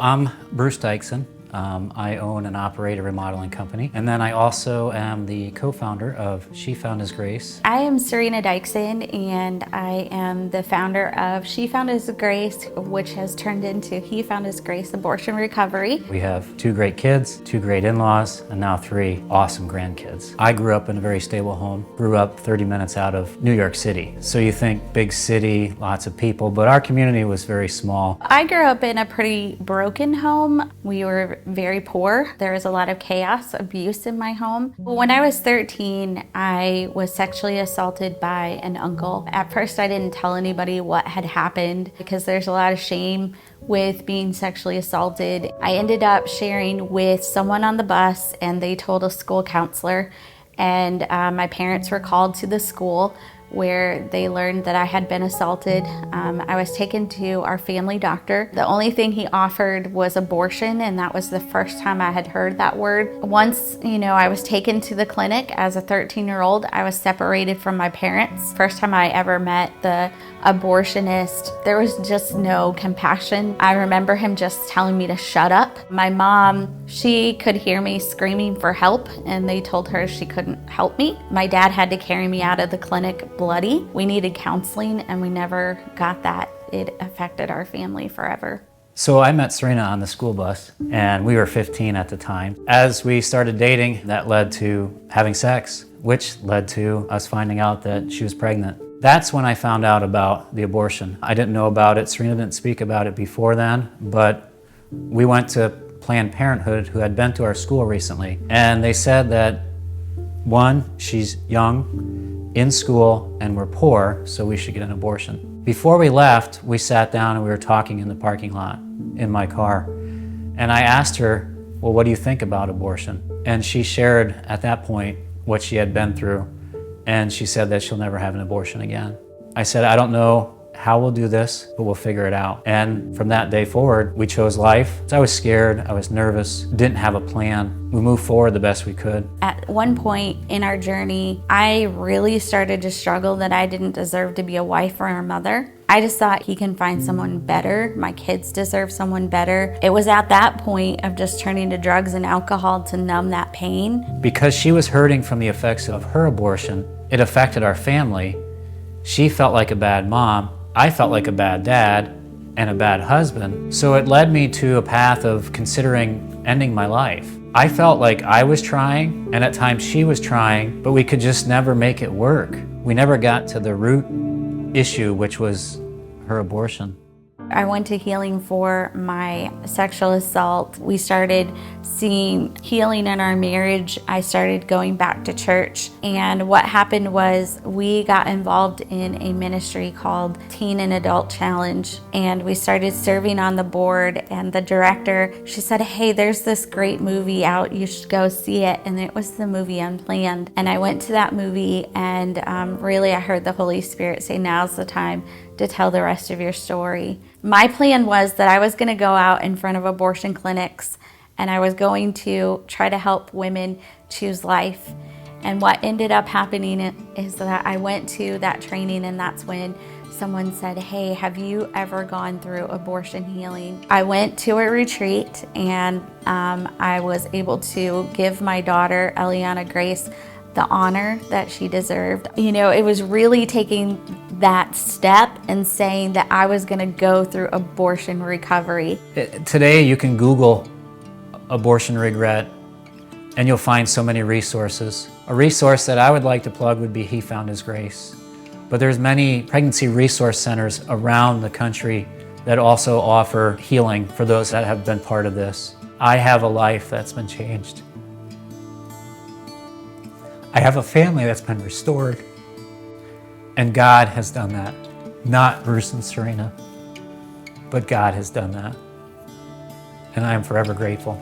I'm Bruce Dyksen. I own and operate a remodeling company. And then I also am the co-founder of She Found His Grace. I am Serena Dyksen, and I am the founder of She Found His Grace, which has turned into He Found His Grace Abortion Recovery. We have 2 great kids, 2 great in-laws, and now 3 awesome grandkids. I grew up in a very stable home, grew up 30 minutes out of New York City. So you think big city, lots of people, but our community was very small. I grew up in a pretty broken home. We were very poor. There was a lot of chaos, abuse in my home. When I was 13, I was sexually assaulted by an uncle. At first, I didn't tell anybody what had happened because there's a lot of shame with being sexually assaulted. I ended up sharing with someone on the bus, and they told a school counselor, and my parents were called to the school where they learned that I had been assaulted. I was taken to our family doctor. The only thing he offered was abortion, and that was the first time I had heard that word. Once, I was taken to the clinic as a 13-year-old, I was separated from my parents. First time I ever met the abortionist, there was just no compassion. I remember him just telling me to shut up. My mom, she could hear me screaming for help, and they told her she couldn't help me. My dad had to carry me out of the clinic bloody. We needed counseling, and we never got that. It affected our family forever. So I met Serena on the school bus, and we were 15 at the time. As we started dating, that led to having sex, which led to us finding out that she was pregnant. That's when I found out about the abortion. I didn't know about it. Serena didn't speak about it before then, but we went to Planned Parenthood, who had been to our school recently, and they said that, 1, she's young, in school, and we're poor, so we should get an abortion. Before we left, we sat down and we were talking in the parking lot in my car. And I asked her, well, what do you think about abortion? And she shared at that point what she had been through. And she said that she'll never have an abortion again. I said, I don't know how we'll do this, but we'll figure it out. And from that day forward, we chose life. I was scared, I was nervous, didn't have a plan. We moved forward the best we could. At one point in our journey, I really started to struggle that I didn't deserve to be a wife or a mother. I just thought he can find someone better. My kids deserve someone better. It was at that point of just turning to drugs and alcohol to numb that pain. Because she was hurting from the effects of her abortion, it affected our family. She felt like a bad mom. I felt like a bad dad and a bad husband. So it led me to a path of considering ending my life. I felt like I was trying, and at times she was trying, but we could just never make it work. We never got to the root issue, which was her abortion. I went to healing for my sexual assault. We started seeing healing in our marriage. I started going back to church. And what happened was we got involved in a ministry called Teen and Adult Challenge. And we started serving on the board. And the director, she said, hey, there's this great movie out. You should go see it. And it was the movie Unplanned. And I went to that movie, and really I heard the Holy Spirit say, now's the time to tell the rest of your story. My plan was that I was going to go out in front of abortion clinics, and I was going to try to help women choose life. And what ended up happening is that I went to that training, and that's when someone said, hey, have you ever gone through abortion healing? I went to a retreat, and I was able to give my daughter, Eliana Grace, the honor that she deserved. It was really taking that step and saying that I was gonna go through abortion recovery. Today you can Google abortion regret and you'll find so many resources. A resource that I would like to plug would be He Found His Grace. But there's many pregnancy resource centers around the country that also offer healing for those that have been part of this. I have a life that's been changed. I have a family that's been restored. And God has done that. Not Bruce and Serena, but God has done that. And I am forever grateful.